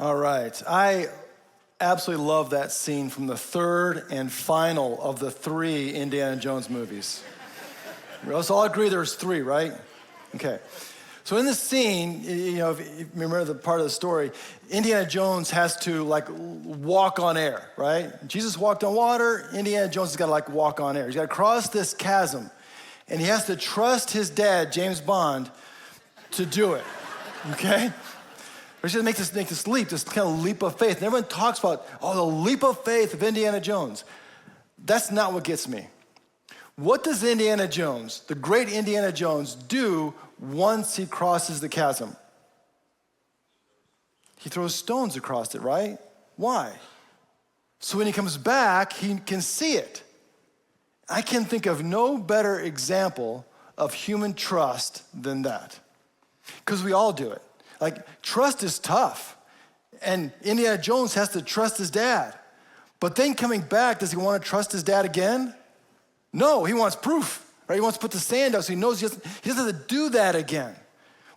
All right. I absolutely love that scene from the third and final of the 3 Indiana Jones movies. Let's all agree there's 3, right? Okay. So in this scene, if you remember the part of the story, Indiana Jones has to walk on air, right? Jesus walked on water, Indiana Jones has got to walk on air. He's got to cross this chasm, and he has to trust his dad, James Bond, to do it, okay? He's going to make this leap, this kind of leap of faith. And everyone talks about, the leap of faith of Indiana Jones. That's not what gets me. What does Indiana Jones, the great Indiana Jones, do once he crosses the chasm? He throws stones across it, right? Why? So when he comes back, he can see it. I can think of no better example of human trust than that. Because we all do it. Trust is tough. And Indiana Jones has to trust his dad. But then coming back, does he want to trust his dad again? No, he wants proof, right? He wants to put the sand out so he knows he doesn't have to do that again.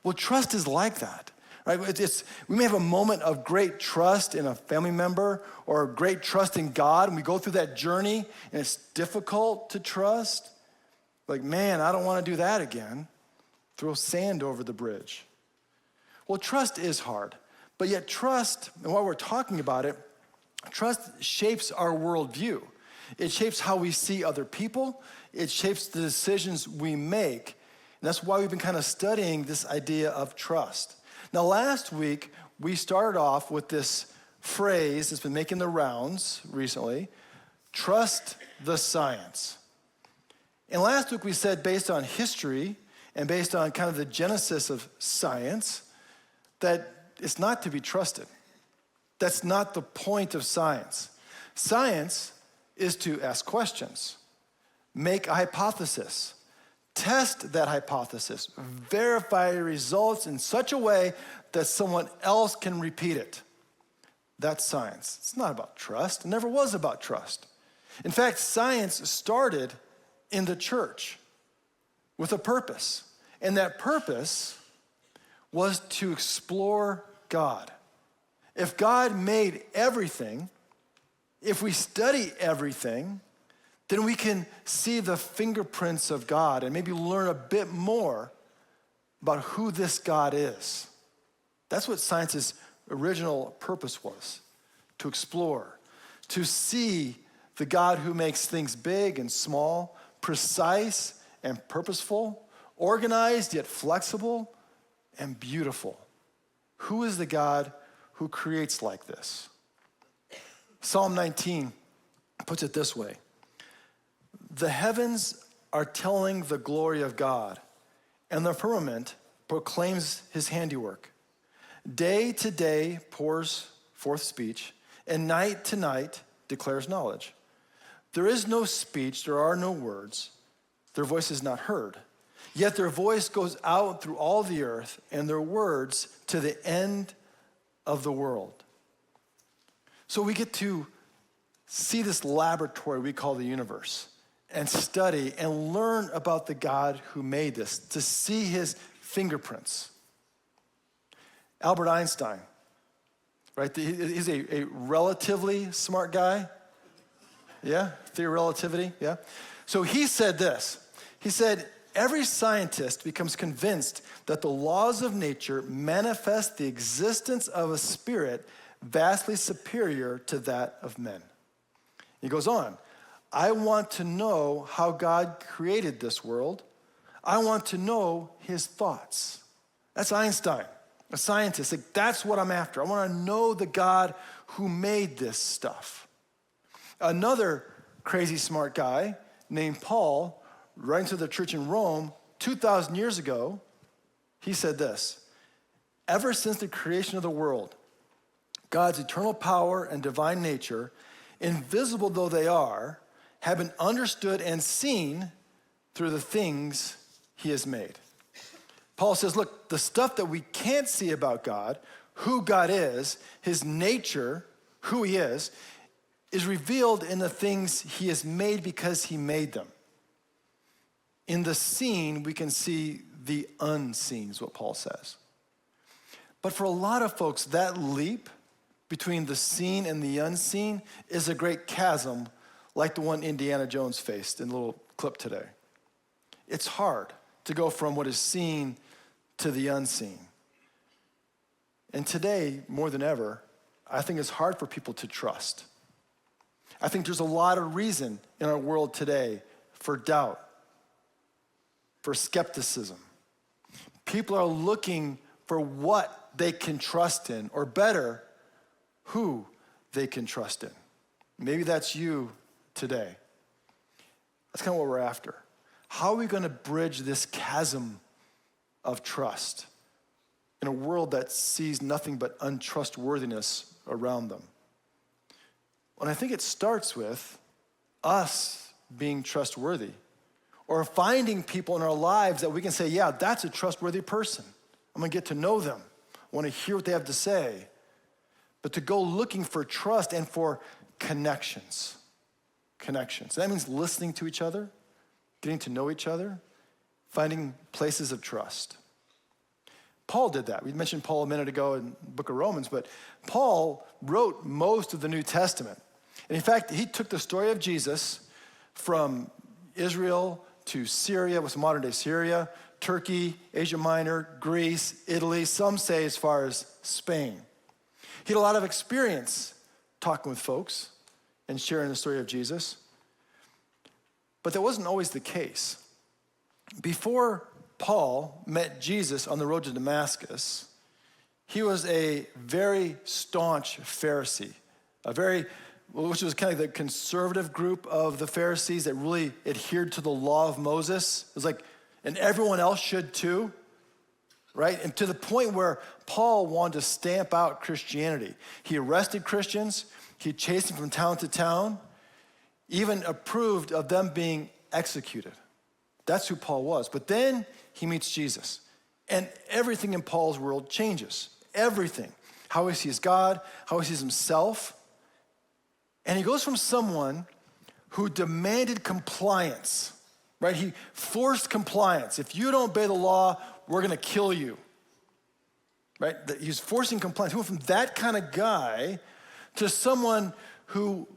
Well, trust is like that, right? We may have a moment of great trust in a family member or great trust in God, and we go through that journey, and it's difficult to trust. Man, I don't want to do that again. Throw sand over the bridge. Well, trust is hard, but yet trust, and while we're talking about it, trust shapes our worldview. It shapes how we see other people. It shapes the decisions we make. And that's why we've been kind of studying this idea of trust. Now, last week, we started off with this phrase that's been making the rounds recently, trust the science. And last week, we said based on history and based on kind of the genesis of science, that it's not to be trusted. That's not the point of science. Science is to ask questions, make a hypothesis, test that hypothesis, verify results in such a way that someone else can repeat it. That's science. It's not about trust. It never was about trust. In fact, science started in the church with a purpose. And that purpose was to explore God. If God made everything, if we study everything, then we can see the fingerprints of God and maybe learn a bit more about who this God is. That's what science's original purpose was, to explore, to see the God who makes things big and small, precise and purposeful, organized yet flexible and beautiful. Who is the God who creates like this? Psalm 19 puts it this way: the heavens are telling the glory of God, and the firmament proclaims his handiwork. Day to day pours forth speech, and night to night declares knowledge. There is no speech, there are no words, their voice is not heard. Yet their voice goes out through all the earth, and their words to the end of the world. So we get to see this laboratory we call the universe and study and learn about the God who made this, to see his fingerprints. Albert Einstein, right? He's a relatively smart guy. Yeah, theory of relativity, yeah. So he said this. He said, every scientist becomes convinced that the laws of nature manifest the existence of a spirit vastly superior to that of men. He goes on, I want to know how God created this world. I want to know his thoughts. That's Einstein, a scientist. That's what I'm after. I want to know the God who made this stuff. Another crazy smart guy named Paul, writing to the church in Rome 2,000 years ago, he said this: ever since the creation of the world, God's eternal power and divine nature, invisible though they are, have been understood and seen through the things he has made. Paul says, look, the stuff that we can't see about God, who God is, his nature, who he is revealed in the things he has made because he made them. In the seen, we can see the unseen, is what Paul says. But for a lot of folks, that leap between the seen and the unseen is a great chasm like the one Indiana Jones faced in the little clip today. It's hard to go from what is seen to the unseen. And today, more than ever, I think it's hard for people to trust. I think there's a lot of reason in our world today for doubt, for skepticism. People are looking for what they can trust in, or better, who they can trust in. Maybe that's you today. That's kind of what we're after. How are we going to bridge this chasm of trust in a world that sees nothing but untrustworthiness around them? And I think it starts with us being trustworthy, or finding people in our lives that we can say, yeah, that's a trustworthy person. I'm gonna get to know them. I wanna hear what they have to say. But to go looking for trust and for connections. Connections. That means listening to each other, getting to know each other, finding places of trust. Paul did that. We mentioned Paul a minute ago in the book of Romans, but Paul wrote most of the New Testament. And in fact, he took the story of Jesus from Israel to Syria, what's modern day Syria, Turkey, Asia Minor, Greece, Italy, some say as far as Spain. He had a lot of experience talking with folks and sharing the story of Jesus. But that wasn't always the case. Before Paul met Jesus on the road to Damascus, he was a very staunch Pharisee, which was kind of the conservative group of the Pharisees that really adhered to the law of Moses. It was like, and everyone else should too, right? And to the point where Paul wanted to stamp out Christianity. He arrested Christians, he chased them from town to town, even approved of them being executed. That's who Paul was. But then he meets Jesus, and everything in Paul's world changes. Everything. How he sees God, how he sees himself. And he goes from someone who demanded compliance, right? He forced compliance. If you don't obey the law, we're gonna kill you, right? He's forcing compliance. He went from that kind of guy to someone who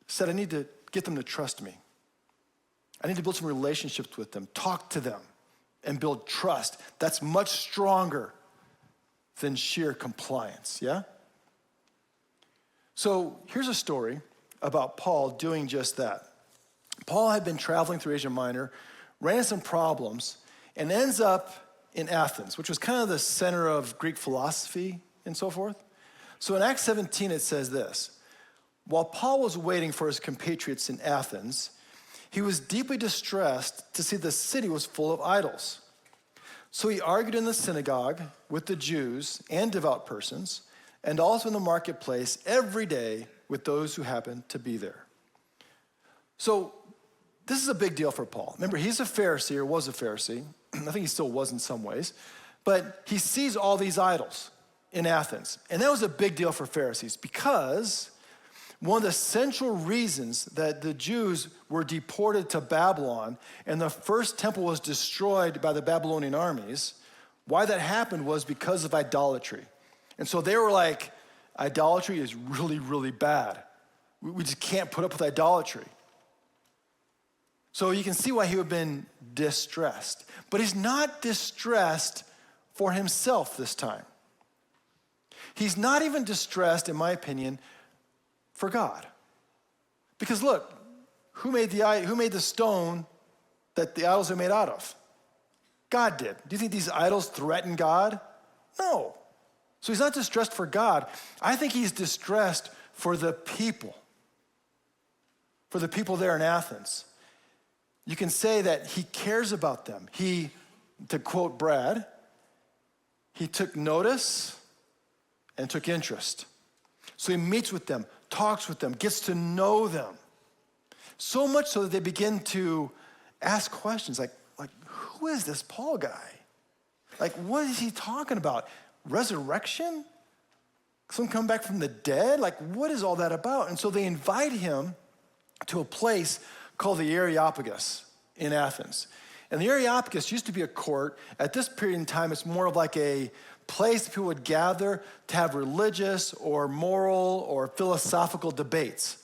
said, I need to get them to trust me. I need to build some relationships with them, talk to them, and build trust. That's much stronger than sheer compliance, yeah? So here's a story about Paul doing just that. Paul had been traveling through Asia Minor, ran into some problems, and ends up in Athens, which was kind of the center of Greek philosophy and so forth. So in Acts 17, it says this: while Paul was waiting for his compatriots in Athens, he was deeply distressed to see the city was full of idols. So he argued in the synagogue with the Jews and devout persons, and also in the marketplace every day with those who happened to be there. So this is a big deal for Paul. Remember, he's a Pharisee, or was a Pharisee. I think he still was in some ways. But he sees all these idols in Athens. And that was a big deal for Pharisees, because one of the central reasons that the Jews were deported to Babylon and the first temple was destroyed by the Babylonian armies, why that happened was because of idolatry. And so they were like, idolatry is really, really bad. We just can't put up with idolatry. So you can see why he would have been distressed. But he's not distressed for himself this time. He's not even distressed, in my opinion, for God. Because look, who made the stone that the idols are made out of? God did. Do you think these idols threaten God? No. So he's not distressed for God. I think he's distressed for the people there in Athens. You can say that he cares about them. To quote Brad, he took notice and took interest. So he meets with them, talks with them, gets to know them. So much so that they begin to ask questions like who is this Paul guy? Like, what is he talking about? Resurrection? Someone come back from the dead? Like, what is all that about? And so they invite him to a place called the Areopagus in Athens. And the Areopagus used to be a court. At this period in time, it's more of like a place that people would gather to have religious or moral or philosophical debates.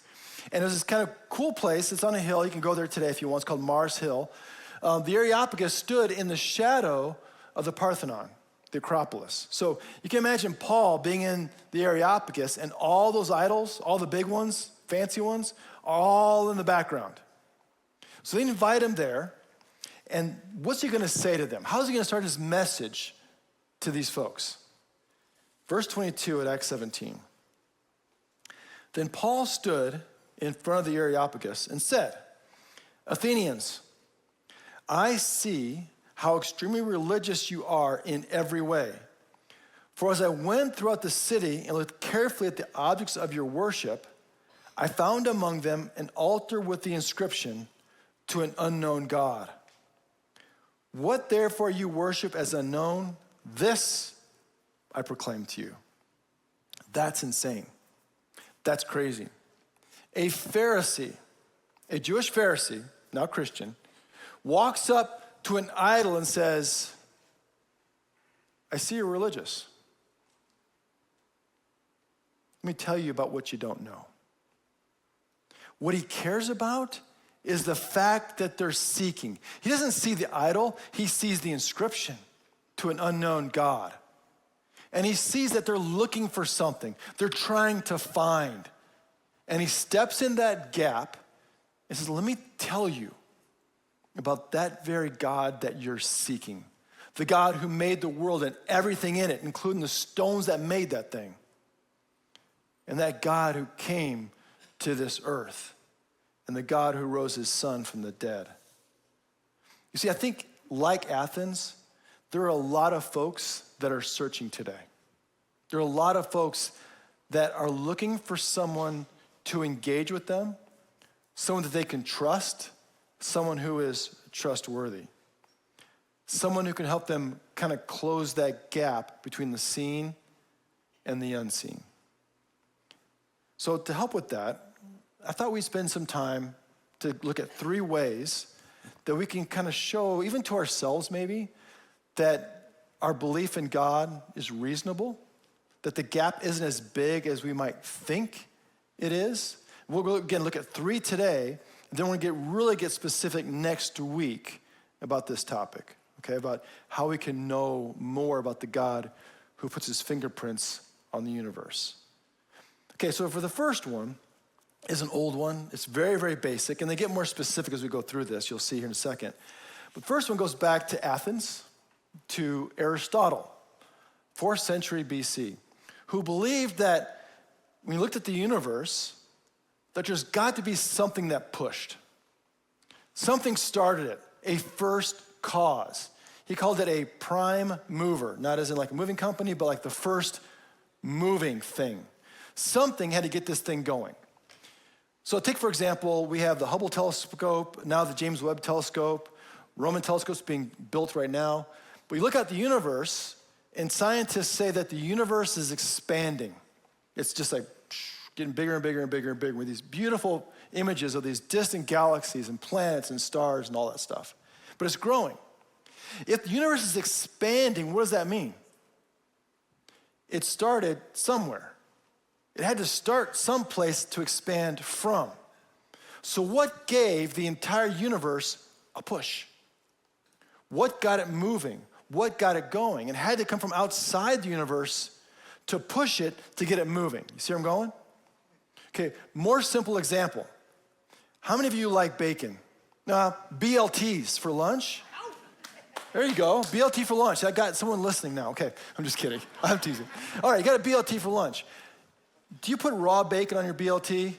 And it was this kind of cool place. It's on a hill. You can go there today if you want. It's called Mars Hill. The Areopagus stood in the shadow of the Parthenon, the Acropolis. So you can imagine Paul being in the Areopagus and all those idols, all the big ones, fancy ones, are all in the background. So they invite him there. And what's he going to say to them? How's he going to start his message to these folks? Verse 22 at Acts 17. Then Paul stood in front of the Areopagus and said, Athenians, I see how extremely religious you are in every way. For as I went throughout the city and looked carefully at the objects of your worship, I found among them an altar with the inscription, to an unknown God. What therefore you worship as unknown, this I proclaim to you. That's insane. That's crazy. A Pharisee, a Jewish Pharisee, now Christian, walks up to an idol and says, I see you're religious. Let me tell you about what you don't know. What he cares about is the fact that they're seeking. He doesn't see the idol, he sees the inscription, to an unknown God. And he sees that they're looking for something, they're trying to find. And he steps in that gap and says, let me tell you about that very God that you're seeking. The God who made the world and everything in it, including the stones that made that thing. And that God who came to this earth. And the God who rose his son from the dead. You see, I think like Athens, there are a lot of folks that are searching today. There are a lot of folks that are looking for someone to engage with them, someone that they can trust, someone who is trustworthy, someone who can help them kind of close that gap between the seen and the unseen. So to help with that, I thought we'd spend some time to look at 3 ways that we can kind of show, even to ourselves maybe, that our belief in God is reasonable, that the gap isn't as big as we might think it is. We'll go, again, look at 3 today, and then we're going to really get specific next week about this topic, okay, about how we can know more about the God who puts his fingerprints on the universe. Okay, so for the first one, is an old one. It's very, very basic, and they get more specific as we go through this. You'll see here in a second. But first one goes back to Athens, to Aristotle, 4th century BC, who believed that when you looked at the universe, that there's got to be something that pushed. Something started it, a first cause. He called it a prime mover, not as in like a moving company, but like the first moving thing. Something had to get this thing going. So take, for example, we have the Hubble telescope, now the James Webb telescope, Roman telescopes being built right now. But you look at the universe, and scientists say that the universe is expanding. It's just like getting bigger and bigger and bigger and bigger with these beautiful images of these distant galaxies and planets and stars and all that stuff. But it's growing. If the universe is expanding, what does that mean? It started somewhere. It had to start someplace to expand from. So what gave the entire universe a push? What got it moving? What got it going? It had to come from outside the universe to push it to get it moving. You see where I'm going? Okay, more simple example. How many of you like bacon? BLTs for lunch? There you go, BLT for lunch. I got someone listening now. Okay, I'm just kidding. I'm teasing. All right, you got a BLT for lunch. Do you put raw bacon on your BLT?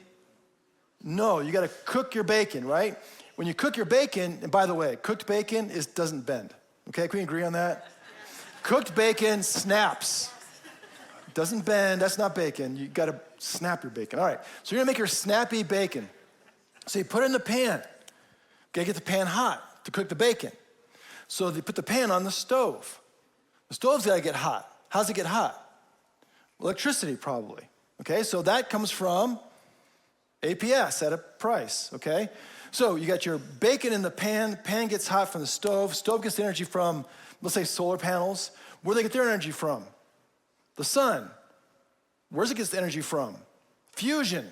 No, you gotta cook your bacon, right? When you cook your bacon, and by the way, cooked bacon doesn't bend. Okay, can we agree on that? Cooked bacon snaps. Doesn't bend, that's not bacon. You gotta snap your bacon. All right, so you're gonna make your snappy bacon. So you put it in the pan. Gotta get the pan hot to cook the bacon. So they put the pan on the stove. The stove's gotta get hot. How's it get hot? Electricity, probably. Okay, so that comes from APS at a price, okay? So you got your bacon in the pan gets hot from the stove gets the energy from, let's say, solar panels. Where do they get their energy from? The sun, where's it get its energy from? Fusion,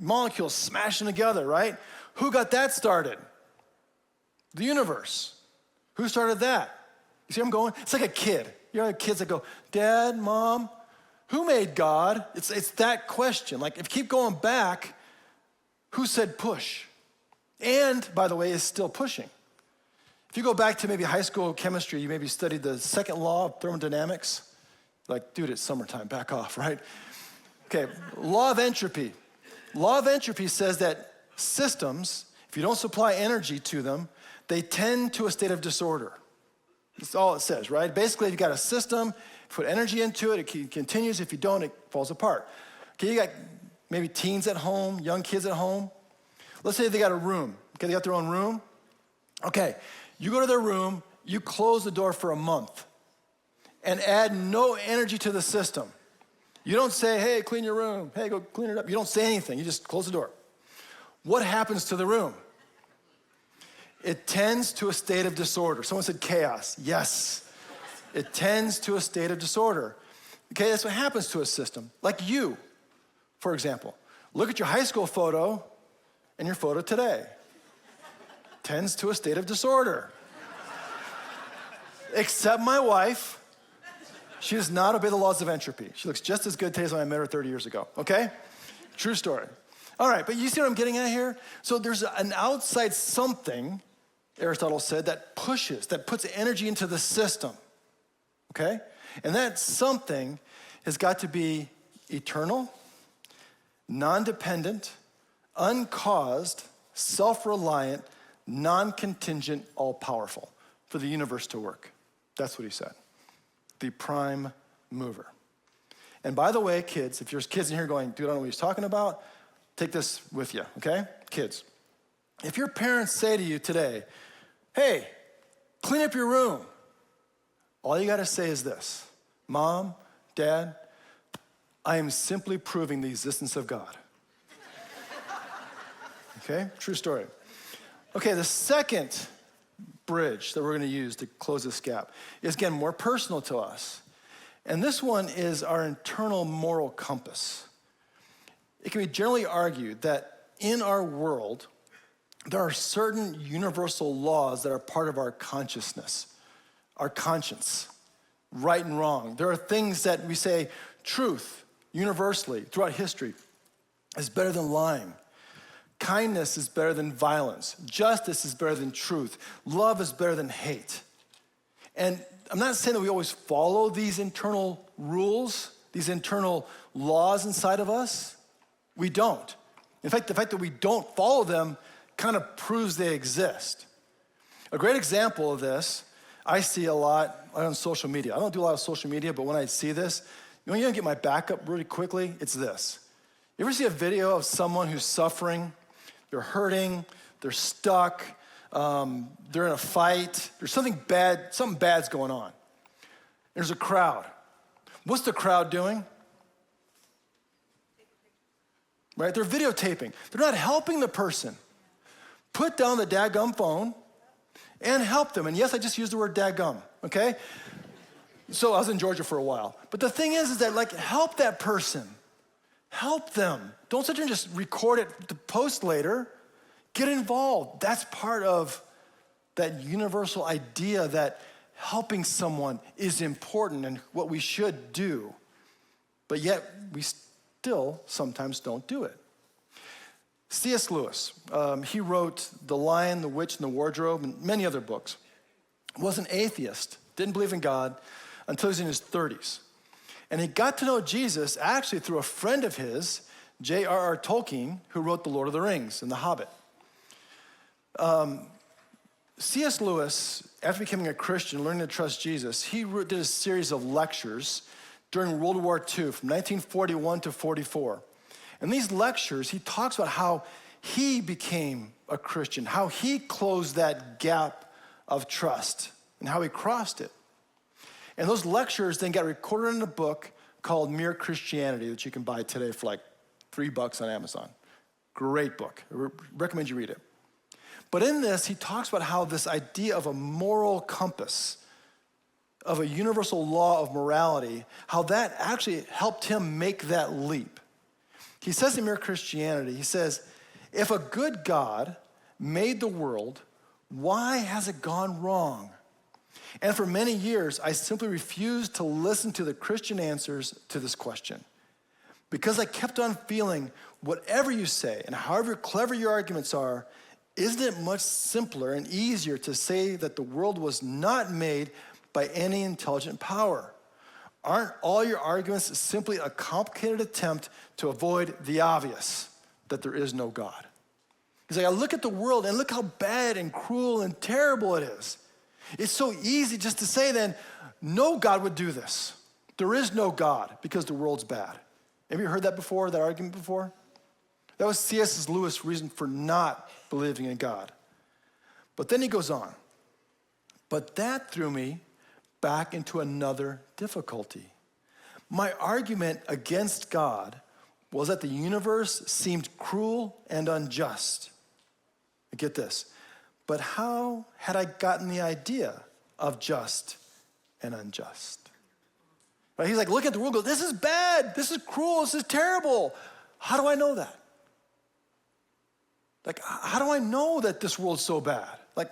molecules smashing together, right? Who got that started? The universe. Who started that? You see where I'm going? It's like a kid. You know, kids that go, Dad, Mom, who made God? It's that question. Like, if you keep going back, who said push? And, by the way, is still pushing. If you go back to maybe high school chemistry, you maybe studied the second law of thermodynamics. Like, dude, it's summertime, back off, right? Okay, law of entropy. Law of entropy says that systems, if you don't supply energy to them, they tend to a state of disorder. That's all it says, right? Basically, if you got a system, put energy into it, it continues. If you don't, it falls apart. Okay, you got maybe teens at home, young kids at home. Let's say they got a room. Okay, they got their own room. Okay, you go to their room, you close the door for a month and add no energy to the system. You don't say, hey, clean your room. Hey, go clean it up. You don't say anything. You just close the door. What happens to the room? It tends to a state of disorder. Someone said chaos. Yes. It tends to a state of disorder. Okay, that's what happens to a system. Like you, for example. Look at your high school photo and your photo today. Tends to a state of disorder. Except my wife. She does not obey the laws of entropy. She looks just as good today as when I met her 30 years ago, okay? True story. All right, but you see what I'm getting at here? So there's an outside something, Aristotle said, that pushes, that puts energy into the system, okay? And that something has got to be eternal, non-dependent, uncaused, self-reliant, non-contingent, all-powerful for the universe to work. That's what he said. The prime mover. And by the way, kids, if there's kids in here going, dude, I don't know what he's talking about, take this with you, okay? Kids, if your parents say to you today, hey, clean up your room, all you gotta say is this: Mom, Dad, I am simply proving the existence of God. Okay, true story. Okay, the second bridge that we're gonna use to close this gap is, again, more personal to us. And this one is our internal moral compass. It can be generally argued that in our world, there are certain universal laws that are part of our consciousness, our conscience, right and wrong. There are things that we say truth universally throughout history is better than lying. Kindness is better than violence. Justice is better than truth. Love is better than hate. And I'm not saying that we always follow these internal rules, these internal laws inside of us. We don't. In fact, the fact that we don't follow them kind of proves they exist. A great example of this I see a lot on social media. I don't do a lot of social media, but when I see this, you know, you don't get my back up really quickly, it's this. You ever see a video of someone who's suffering? They're hurting, they're stuck, they're in a fight, there's something bad's going on. There's a crowd. What's the crowd doing? Right, they're videotaping. They're not helping the person. Put down the dadgum phone and help them. And yes, I just used the word dadgum, okay? So I was in Georgia for a while. But the thing is that, like, help that person. Help them. Don't sit there and just record it to post later. Get involved. That's part of that universal idea that helping someone is important and what we should do. But yet, we still sometimes don't do it. C.S. Lewis, he wrote The Lion, the Witch, and the Wardrobe, and many other books. Was an atheist, didn't believe in God until he was in his 30s. And he got to know Jesus actually through a friend of his, J.R.R. Tolkien, who wrote The Lord of the Rings and The Hobbit. C.S. Lewis, after becoming a Christian, learning to trust Jesus, he did a series of lectures during World War II from 1941 to 44. In these lectures, he talks about how he became a Christian, how he closed that gap of trust, and how he crossed it. And those lectures then got recorded in a book called Mere Christianity that you can buy today for like $3 on Amazon. Great book. I recommend you read it. But in this, he talks about how this idea of a moral compass, of a universal law of morality, how that actually helped him make that leap. He says in Mere Christianity, he says, if a good God made the world, why has it gone wrong? And for many years, I simply refused to listen to the Christian answers to this question. Because I kept on feeling whatever you say and however clever your arguments are, isn't it much simpler and easier to say that the world was not made by any intelligent power? Aren't all your arguments simply a complicated attempt to avoid the obvious, that there is no God? He's like, I look at the world and look how bad and cruel and terrible it is. It's so easy just to say then, no God would do this. There is no God because the world's bad. Have you heard that before, that argument before? That was C.S. Lewis' reason for not believing in God. But then he goes on. But that threw me back into another difficulty. My argument against God was that the universe seemed cruel and unjust. Get this. But how had I gotten the idea of just and unjust? Right? He's like, look at the world, go, this is bad, this is cruel, this is terrible. How do I know that? Like, how do I know that this world's so bad? Like,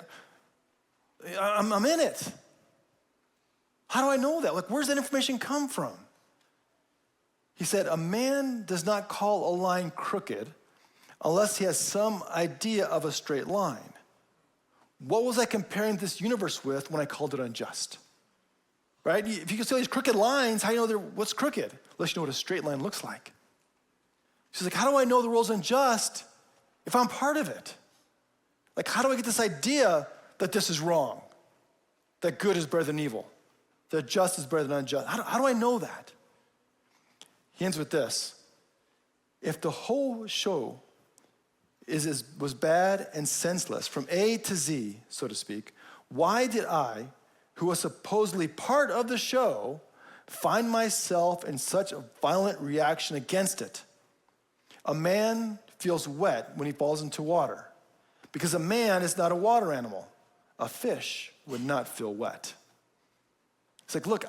I'm in it. How do I know that? Like, where's that information come from? He said, a man does not call a line crooked unless he has some idea of a straight line. What was I comparing this universe with when I called it unjust? Right? If you can see all these crooked lines, how do you know what's crooked? Unless you know what a straight line looks like. She's like, how do I know the world's unjust if I'm part of it? Like, how do I get this idea that this is wrong? That good is better than evil? That just is better than unjust? How do I know that? He ends with this. If the whole show was bad and senseless, from A to Z, so to speak, why did I, who was supposedly part of the show, find myself in such a violent reaction against it? A man feels wet when he falls into water because a man is not a water animal. A fish would not feel wet. It's like, look,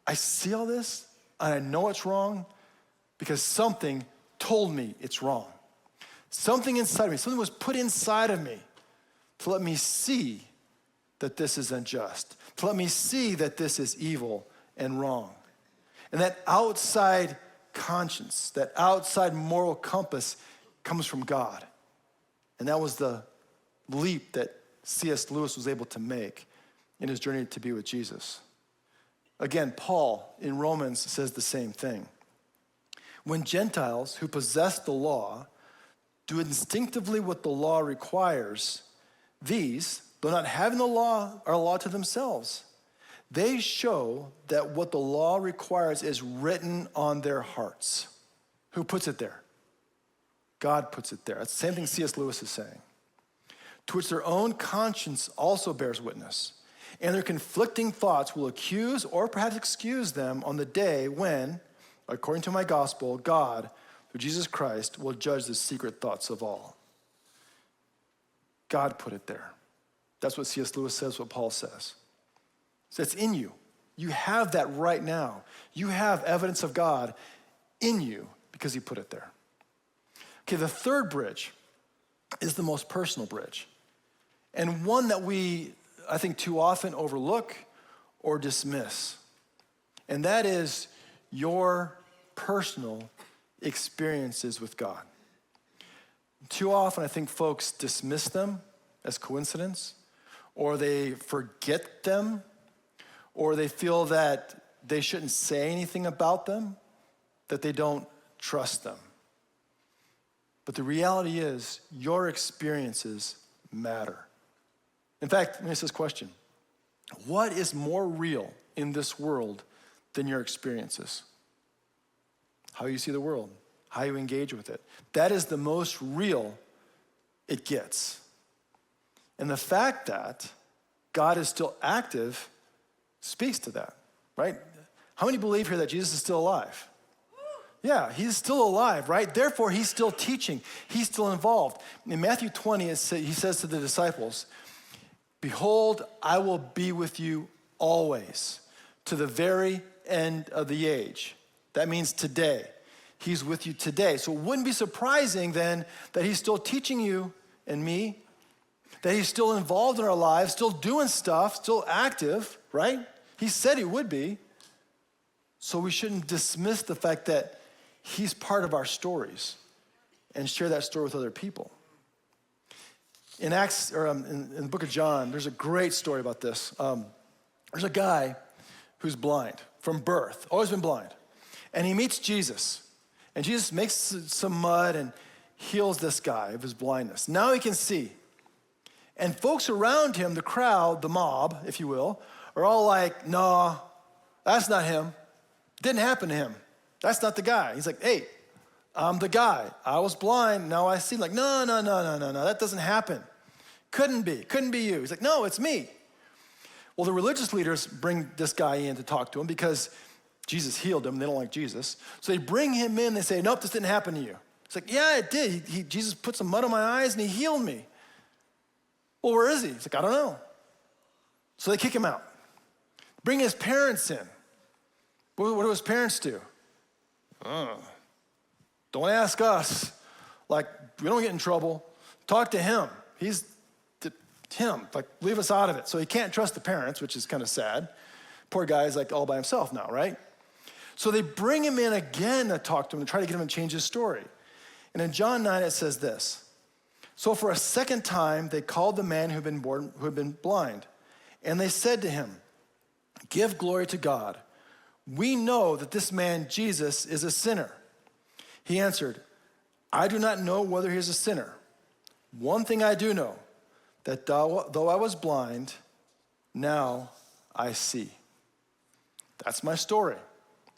I see all this and I know it's wrong because something told me it's wrong. Something inside of me, something was put inside of me to let me see that this is unjust, to let me see that this is evil and wrong. And that outside conscience, that outside moral compass comes from God. And that was the leap that C.S. Lewis was able to make in his journey to be with Jesus. Again, Paul in Romans says the same thing. When Gentiles who possess the law do instinctively what the law requires, these, though not having the law, are a law to themselves. They show that what the law requires is written on their hearts. Who puts it there? God puts it there. That's the same thing C.S. Lewis is saying. To which their own conscience also bears witness. And their conflicting thoughts will accuse or perhaps excuse them on the day when, according to my gospel, God, through Jesus Christ, will judge the secret thoughts of all. God put it there. That's what C.S. Lewis says, what Paul says. So it's in you. You have that right now. You have evidence of God in you because he put it there. Okay, the third bridge is the most personal bridge. And one that we, I think, too often overlook or dismiss. And that is your personal experiences with God. Too often, I think folks dismiss them as coincidence, or they forget them, or they feel that they shouldn't say anything about them, that they don't trust them. But the reality is, your experiences matter. In fact, let me ask this question. What is more real in this world than your experiences? How you see the world, how you engage with it. That is the most real it gets. And the fact that God is still active speaks to that, right? How many believe here that Jesus is still alive? Yeah, he's still alive, right? Therefore, he's still teaching. He's still involved. In Matthew 20, he says to the disciples, behold, I will be with you always to the very end of the age. That means today. He's with you today. So it wouldn't be surprising then that he's still teaching you and me, that he's still involved in our lives, still doing stuff, still active, right? He said he would be. So we shouldn't dismiss the fact that he's part of our stories and share that story with other people. In Acts, or in the book of John, there's a great story about this. There's a guy who's blind from birth, always been blind. And he meets Jesus. And Jesus makes some mud and heals this guy of his blindness. Now he can see. And folks around him, the crowd, the mob, if you will, are all like, no, that's not him. Didn't happen to him. That's not the guy. He's like, hey, I'm the guy. I was blind, now I see. Like, no, that doesn't happen. Couldn't be you. He's like, no, it's me. Well, the religious leaders bring this guy in to talk to him because Jesus healed him. They don't like Jesus. So they bring him in. They say, nope, this didn't happen to you. It's like, yeah, it did. Jesus put some mud on my eyes and he healed me. Well, where is he? He's like, I don't know. So they kick him out. Bring his parents in. What do his parents do? Don't ask us. Like, we don't get in trouble. Talk to him. He's him. Like, leave us out of it. So he can't trust the parents, which is kind of sad. Poor guy's like all by himself now, right? So they bring him in again to talk to him and try to get him to change his story. And in John 9, it says this. So for a second time, they called the man who had been blind. And they said to him, give glory to God. We know that this man, Jesus, is a sinner. He answered, I do not know whether he is a sinner. One thing I do know, that though I was blind, now I see. That's my story.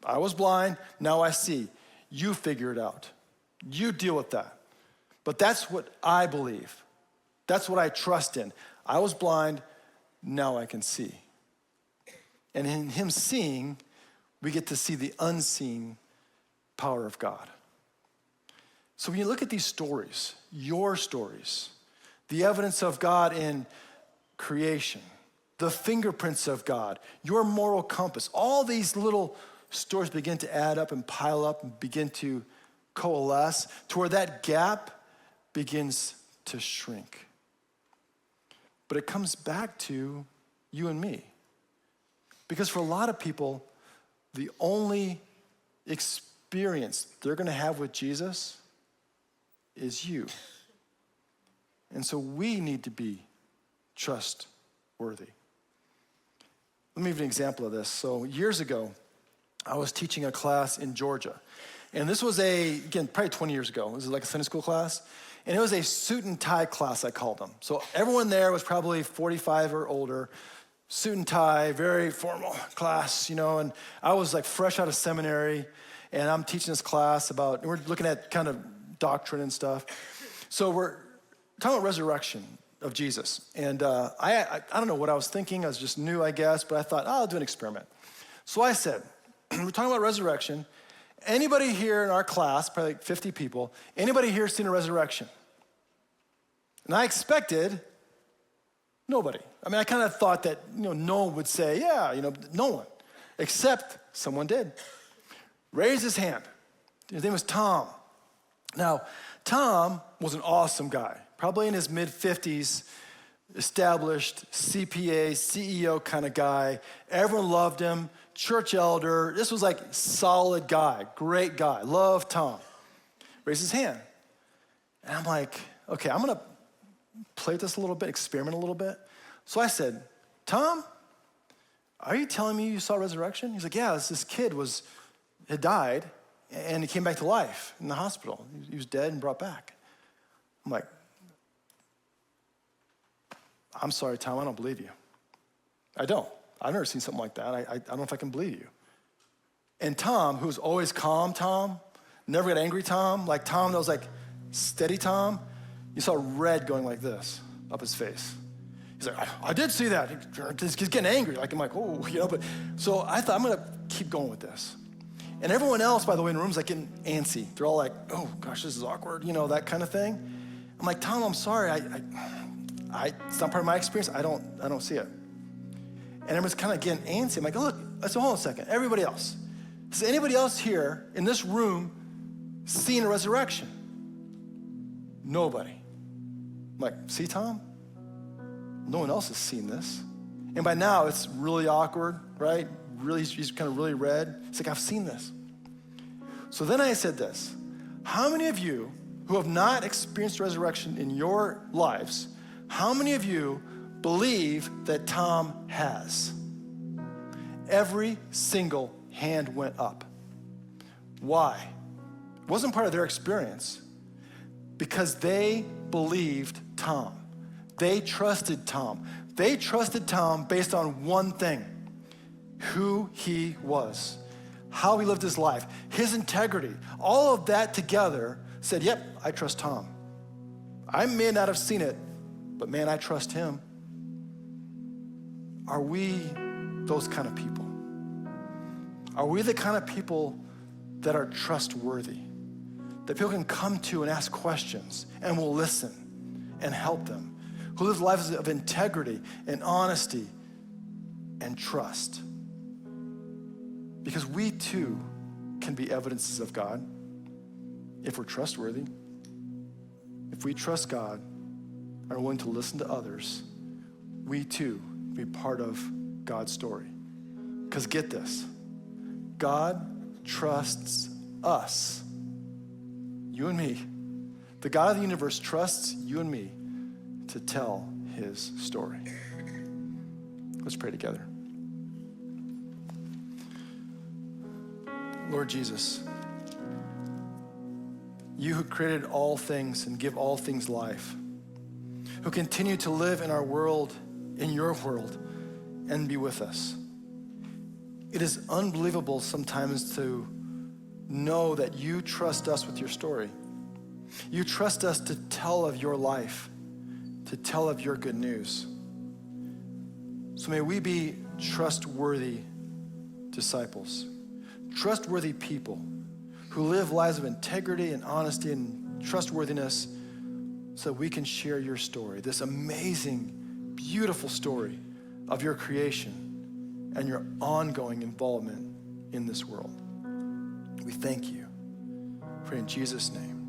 I was blind, now I see. You figure it out. You deal with that. But that's what I believe. That's what I trust in. I was blind, now I can see. And in him seeing, we get to see the unseen power of God. So when you look at these stories, your stories, the evidence of God in creation, the fingerprints of God, your moral compass, all these little stories begin to add up and pile up and begin to coalesce to where that gap begins to shrink. But it comes back to you and me. Because for a lot of people, the only experience they're going to have with Jesus is you. And so we need to be trustworthy. Let me give you an example of this. So years ago, I was teaching a class in Georgia. And this was probably 20 years ago. It was like a Sunday school class. And it was a suit and tie class, I called them. So everyone there was probably 45 or older, suit and tie, very formal class, and I was like fresh out of seminary, and I'm teaching this class we're looking at kind of doctrine and stuff. So we're talking about resurrection of Jesus. And I don't know what I was thinking. I was just new, I guess, but I thought, I'll do an experiment. So I said, we're talking about resurrection. Anybody here in our class, probably like 50 people, anybody here seen a resurrection? And I expected nobody. I mean, I kind of thought that, no one would say, yeah, no one, except someone did. Raised his hand. His name was Tom. Now, Tom was an awesome guy, probably in his mid-50s, established CPA, CEO kind of guy. Everyone loved him, church elder. This was like solid guy, great guy. Loved Tom. Raised his hand. And I'm like, okay, I'm going to play with this a little bit, experiment a little bit. So I said, Tom, are you telling me you saw resurrection? He's like, yeah, this kid had died and he came back to life in the hospital. He was dead and brought back. I'm like, I'm sorry, Tom, I don't believe you. I don't. I've never seen something like that. I don't know if I can believe you. And Tom, who was always calm Tom, never got angry Tom, like Tom that was like steady Tom, you saw red going like this up his face. He's like, I did see that. He's getting angry. Like, I'm like, oh, but so I thought I'm gonna keep going with this. And everyone else, by the way, in the room is like getting antsy. They're all like, oh gosh, this is awkward, that kind of thing. I'm like, Tom, I'm sorry. It's not part of my experience. I don't see it. And everyone's kind of getting antsy. I'm like, look, So hold on a second. Everybody else. Has anybody else here in this room seen a resurrection? Nobody. I'm like, see, Tom? No one else has seen this. And by now, it's really awkward, right? Really, he's kind of really red. It's like, I've seen this. So then I said this. How many of you who have not experienced resurrection in your lives, how many of you believe that Tom has? Every single hand went up. Why? It wasn't part of their experience. Because they believed Tom. They trusted Tom. They trusted Tom based on one thing: who he was, how he lived his life, his integrity. All of that together said, yep, I trust Tom. I may not have seen it, but man, I trust him. Are we those kind of people? Are we the kind of people that are trustworthy, that people can come to and ask questions and will listen and help them, who live lives of integrity and honesty and trust? Because we too can be evidences of God if we're trustworthy. If we trust God and are willing to listen to others, we too be part of God's story. Because get this, God trusts us, you and me. The God of the universe trusts you and me to tell his story. Let's pray together. Lord Jesus, you who created all things and give all things life, who continue to live in our world, in your world, and be with us. It is unbelievable sometimes to know that you trust us with your story. You trust us to tell of your life, to tell of your good news. So may we be trustworthy disciples, trustworthy people who live lives of integrity and honesty and trustworthiness so that we can share your story, this amazing, beautiful story of your creation and your ongoing involvement in this world. We thank you. Pray in Jesus' name.